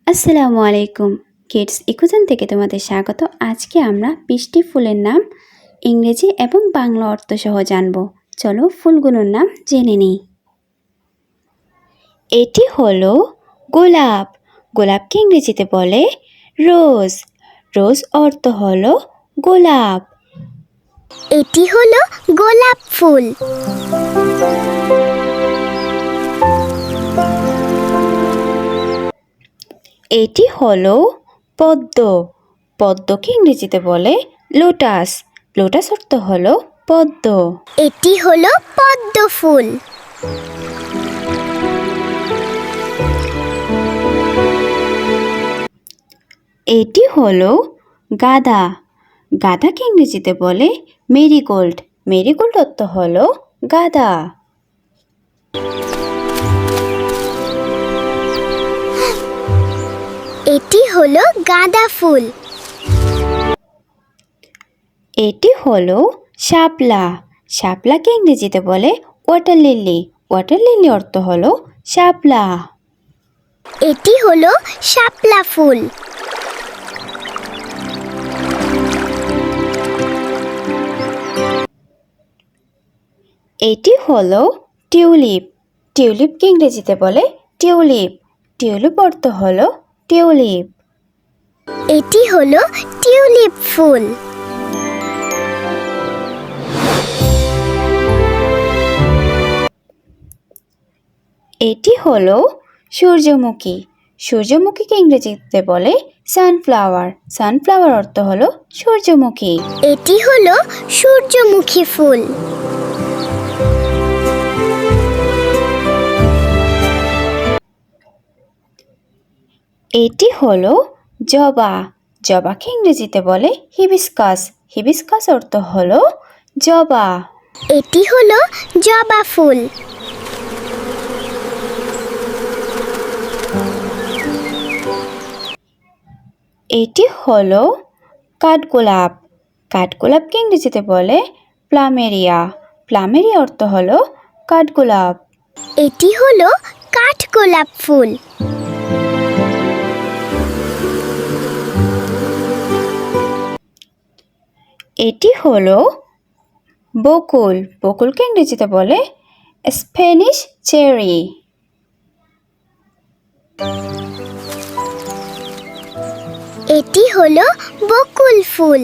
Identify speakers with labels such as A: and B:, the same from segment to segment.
A: আসসালামু আলাইকুম কিডস ইকুজন থেকে তোমাদের স্বাগত। আজকে আমরা 20টি ফুলের নাম ইংরেজি এবং বাংলা অর্থ সহ জানব। চলো ফুলগুলোর নাম জেনে নিই। এটি হলো গোলাপ। গোলাপকে ইংরেজিতে বলে রোজ। রোজ অর্থ হলো গোলাপ।
B: এটি হলো গোলাপ ফুল।
A: এটি হলো পদ্ম। পদ্মকে ইংরেজিতে বলে লোটাস। লোটাস অর্থ হলো পদ্ম।
B: এটি হলো পদ্ম ফুল।
A: এটি হলো গাঁদা। গাঁদাকে ইংরেজিতে বলে মেরিগোল্ড। মেরিগোল্ড অর্থ হলো গাঁদা।
B: এটি হলো গাঁদা ফুল।
A: এটি হলো শাপলা। শাপলাকে ইংরেজিতে বলে ওয়াটার লিলি। ওয়াটার লিলি অর্থ হলো শাপলা।
B: এটি হলো শাপলা ফুল।
A: এটি হলো টিউলিপ। টিউলিপকে ইংরেজিতে বলে টিউলিপ। টিউলিপ অর্থ হলো টিউলিপ।
B: এটি হলো টিউলিপ ফুল।
A: এটি হলো সূর্যমুখী। সূর্যমুখীকে ইংরেজিতে বলে সানফ্লাওয়ার। সানফ্লাওয়ার অর্থ হলো সূর্যমুখী।
B: এটি হলো সূর্যমুখী ফুল।
A: এটি হলো জবা। জবাকে ইংরেজিতে বলে হিবিস্কাস। হিবিস্কাস অর্থ হলো জবা।
B: এটি হলো জবা ফুল।
A: এটি হলো কাঠগোলাপ। কাঠগোলাপকে ইংরেজিতে বলে প্লামেরিয়া। প্লামেরিয়া অর্থ হলো কাঠগোলাপ।
B: এটি হলো কাঠগোলাপ ফুল।
A: এটি হলো বকুল। বকুলকে ইংরেজিতে বলে স্প্যানিশ চেরি।
B: এটি হলো বকুল ফুল।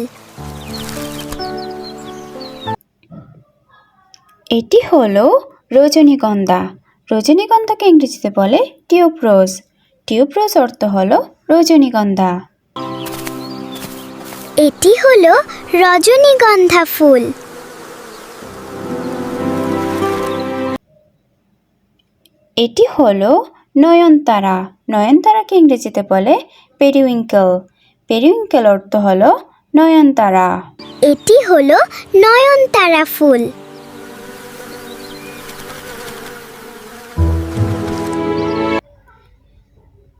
A: এটি হলো রজনীগন্ধা। রজনীগন্ধাকে ইংরেজিতে বলে টিউবরোজ। টিউবরোজ অর্থ হলো রজনীগন্ধা।
B: এটি হলো রজনীগন্ধা ফুল।
A: এটি হলো নয়নতারা। নয়নতারাকে ইংরেজিতে বলে পেরিউইঙ্কেল। পেরিউইঙ্কেল অর্থ হলো নয়নতারা।
B: এটি হলো নয়নতারা ফুল।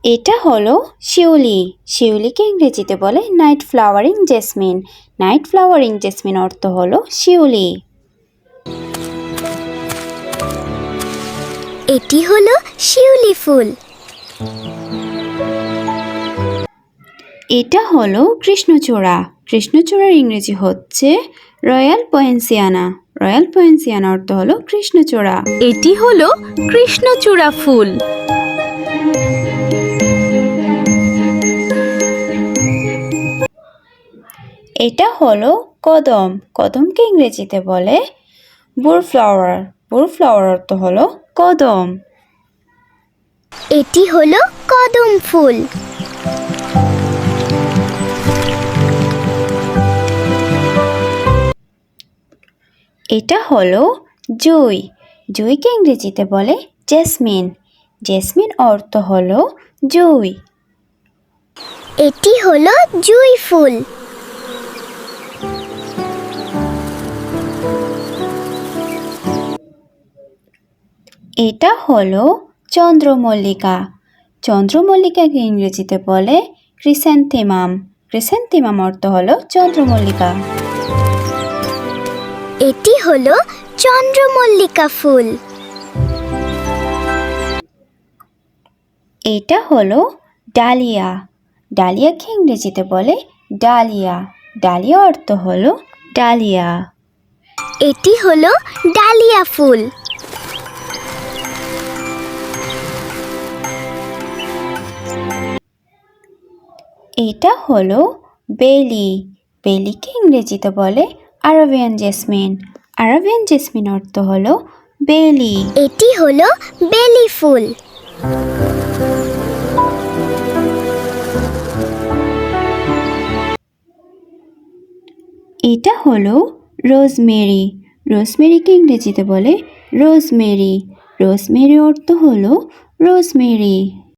A: এটা হলো শিউলি। শিউলিকে ইংরেজিতে বলে night flowering jasmine. Night flowering jasmine অর্থ হলো শিউলি।
B: এটি হলো শিউলি ফুল।
A: এটা হলো কৃষ্ণচূড়া। কৃষ্ণচূড়ার ইংরেজি হচ্ছে রয়্যাল পয়েন্সিয়ানা। রয়্যাল পয়েন্সিয়ানা অর্থ হলো কৃষ্ণচূড়া।
C: এটি হলো কৃষ্ণচূড়া ফুল।
A: এটা হলো কদম। কদমকে ইংরেজিতে বলে বুরফ্লাওয়ার। বুরফ্লাওয়ার অর্থ হলো কদম।
B: এটি হলো কদম ফুল।
A: এটা হলো জুই। জুইকে ইংরেজিতে বলে জেসমিন। জেসমিন অর্থ হলো জুই।
B: এটি হলো জুঁই ফুল।
A: এটা হলো চন্দ্রমল্লিকা। চন্দ্রমল্লিকাকে ইংরেজিতে বলে ক্রিস্যান্থেমাম। ক্রিস্যান্থেমাম অর্থ হলো চন্দ্রমল্লিকা।
B: এটি হলো চন্দ্রমল্লিকা ফুল।
A: এটা হলো ডালিয়া, ডালিয়াকে ইংরেজিতে বলে ডালিয়া, ডালিয়া অর্থ হলো ডালিয়া।
B: এটি হলো ডালিয়া ফুল।
A: এটা হলো বেলি, বেলিকে ইংরেজিতে বলে আরাবিয়ান জেসমিন, আরাবিয়ান জেসমিন অর্থ হলো বেলি।
B: এটি হলো বেলি ফুল।
A: এটা হলো রোজমেরি, রোজমেরিকে ইংরেজিতে বলে রোজমেরি, রোজমেরি অর্থ হলো রোজমেরি।